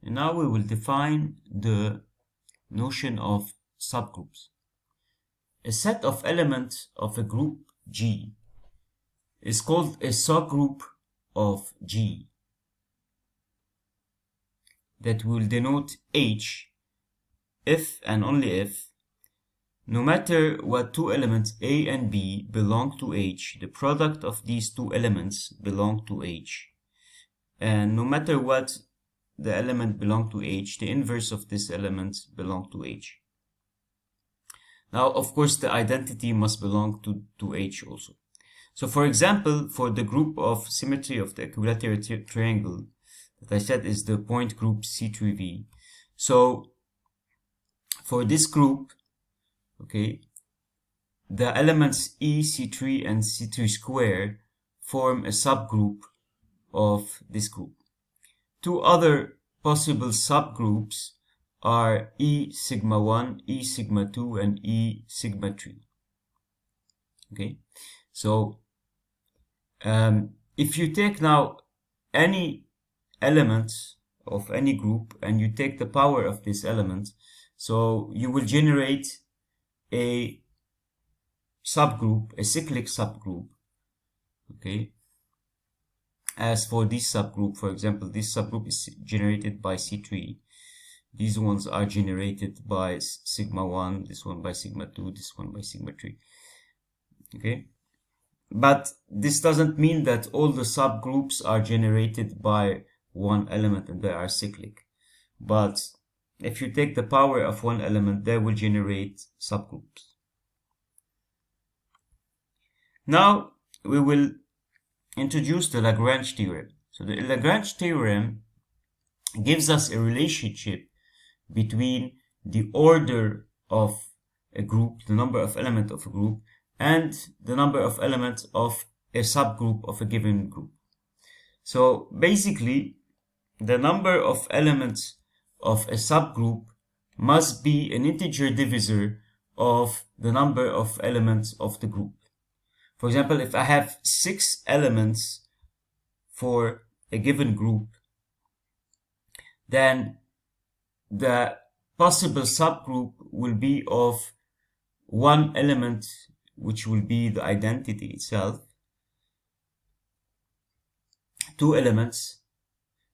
And now we will define the notion of subgroups. A set of elements of a group G is called a subgroup of G that will denote H if and only if, no matter what two elements A and B belong to H, the product of these two elements belong to H. And no matter what the element belong to H, the inverse of this element belong to H. Now, of course, the identity must belong to H also. So, for example, for the group of symmetry of the equilateral triangle that I said is the point group C3V. So, for this group, okay, the elements E, C3, and C3 square form a subgroup of this group. Two other possible subgroups are E sigma 1, E sigma 2, and E sigma 3. Okay, so if you take now any element of any group and you take the power of this element, so you will generate a subgroup, a cyclic subgroup. Okay, as for this subgroup, for example, this subgroup is generated by C3. These ones are generated by sigma 1, this one by sigma 2, this one by sigma 3. Okay, but this doesn't mean that all the subgroups are generated by one element and they are cyclic. But if you take the power of one element, they will generate subgroups. Now we will introduce the Lagrange theorem. So the Lagrange theorem gives us a relationship between the order of a group, the number of elements of a group, and the number of elements of a subgroup of a given group. So basically, the number of elements of a subgroup must be an integer divisor of the number of elements of the group. For example, if I have 6 elements for a given group, then the possible subgroup will be of one element, which will be the identity itself, 2 elements,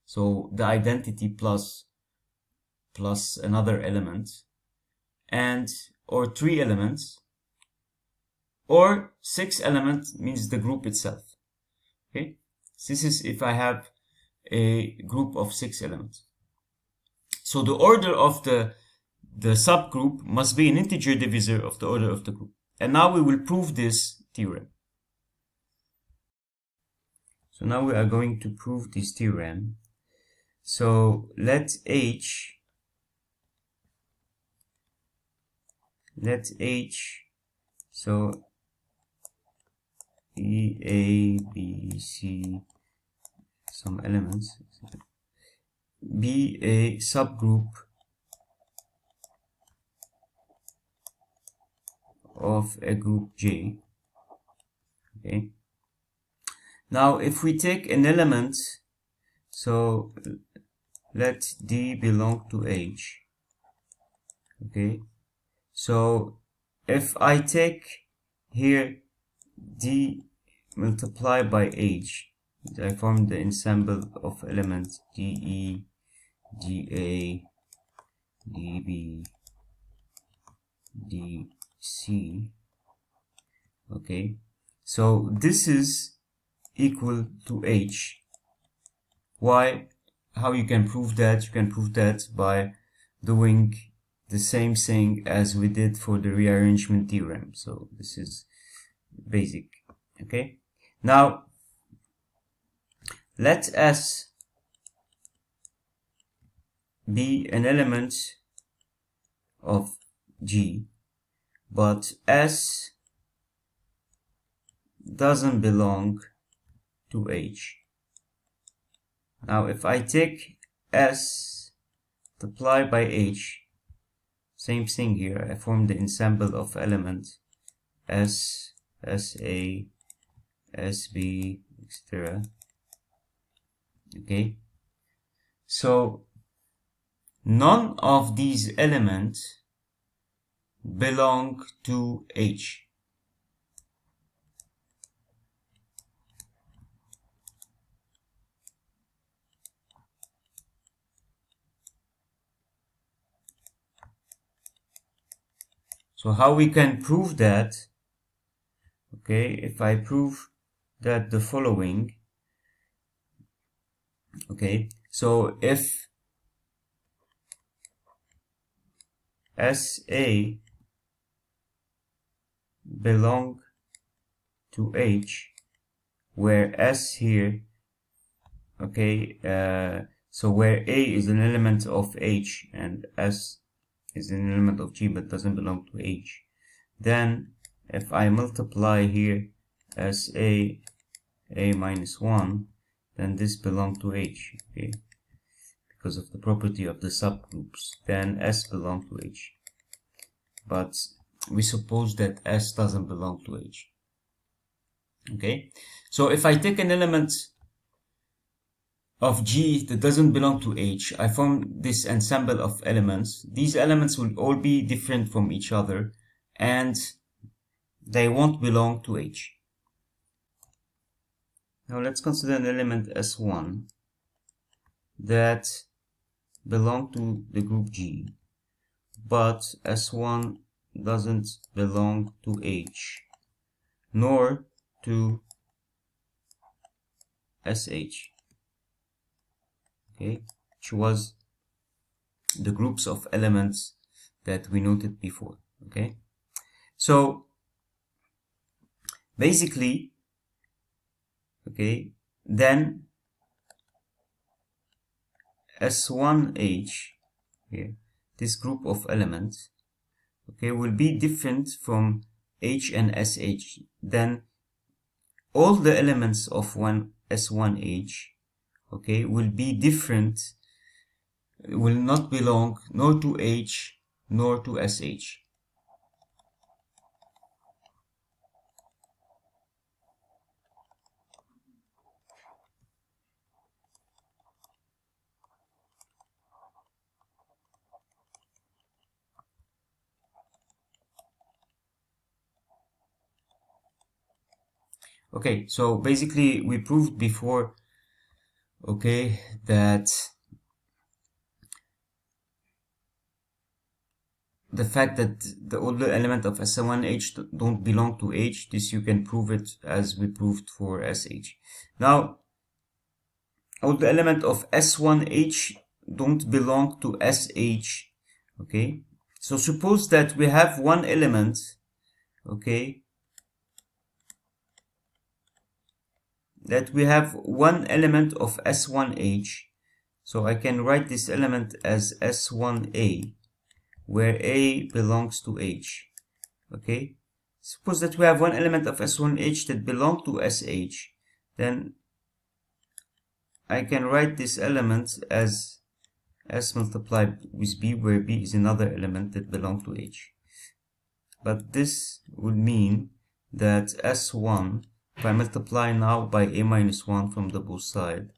so the identity plus another element, and or 3 elements, or 6 elements means the group itself. Okay, this is if I have a group of 6 elements. So the order of the subgroup must be an integer divisor of the order of the group. And now we will prove this theorem. So now we are going to prove this theorem. So let H so E, A, B, C, some elements, be a subgroup of a group J. Okay. Now if we take an element, so let D belong to H. Okay. So if I take here D multiplied by H, I form the ensemble of elements DE, DA, DB, DC. Okay, so this is equal to H. Why? How you can prove that? You can prove that by doing the same thing as we did for the rearrangement theorem. So this is basic. Okay, now let S be an element of G, but S doesn't belong to H. Now if I take S multiplied by H, same thing here, I form the ensemble of elements S, SA, SB, etc. Okay, so none of these elements belong to H. So how we can prove that? Okay, if I prove that the following, okay, so if SA belong to H, where S here, okay, so where A is an element of H and S is an element of G but doesn't belong to H, then if I multiply here SA A minus 1, then this belongs to H, okay, because of the property of the subgroups. Then S belongs to H, but we suppose that S doesn't belong to H. Okay, so if I take an element of G that doesn't belong to H, I form this ensemble of elements. These elements will all be different from each other and they won't belong to H. Now let's consider an element S1 that belong to the group G, but S1 doesn't belong to H nor to SH, okay, which was the groups of elements that we noted before. Okay, so basically, okay, then S1H here, this group of elements, okay, will be different from H and SH. Then all the elements of S1H, okay, will be different, will not belong nor to H nor to SH. Okay, so basically we proved before, okay, that the fact that the older element of S1H don't belong to H, this you can prove it as we proved for SH. Now, all the element of S1H don't belong to SH, okay? So suppose that we have one element, okay, that we have one element of S1H, so I can write this element as S1A, where A belongs to H, okay? Suppose that we have one element of S1H that belongs to SH, then I can write this element as S multiplied with B, where B is another element that belongs to H. But this would mean that S1, if I multiply now by A minus 1 from the both sides,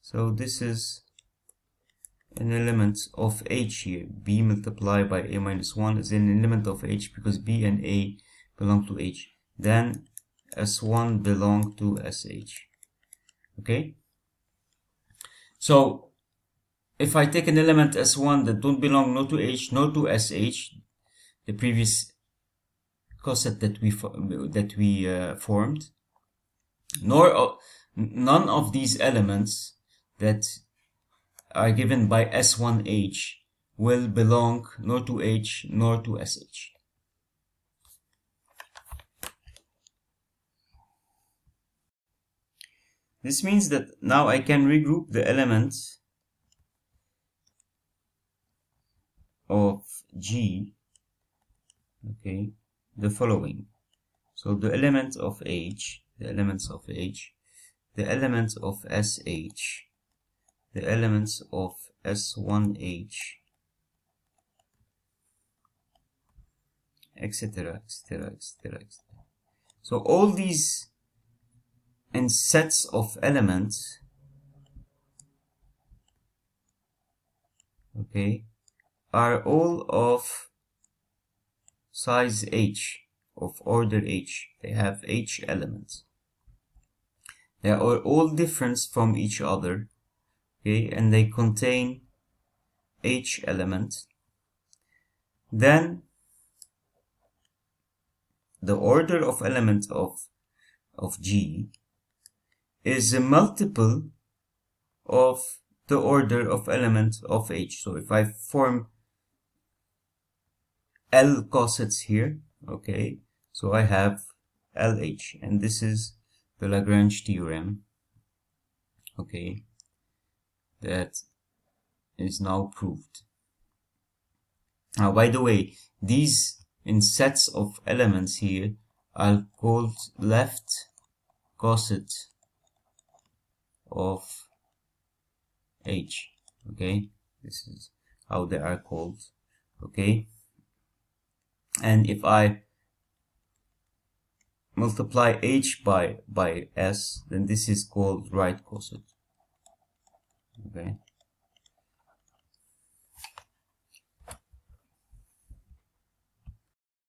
so this is an element of H here. B multiplied by A minus 1 is an element of H because B and A belong to H. Then S1 belong to SH. Okay? So if I take an element S1 that don't belong nor to H nor to SH, the previous concept that we formed, none of these elements that are given by S1H will belong nor to H nor to SH. This means that now I can regroup the elements of G, okay, the following. So the elements of H, the elements of H, the elements of SH, the elements of S1H, etc., etc., etc., etc. So all these in sets of elements, okay, are all of size h, of order h. They have h elements. They are all different from each other, okay, and they contain h elements. Then the order of element of G is a multiple of the order of element of H. So if I form L cosets here, okay, so I have LH, and this is the Lagrange Theorem, okay, that is now proved. Now, by the way, these in sets of elements here are called left coset of H, okay, this is how they are called, okay. And if I multiply H by S, then this is called right coset, okay.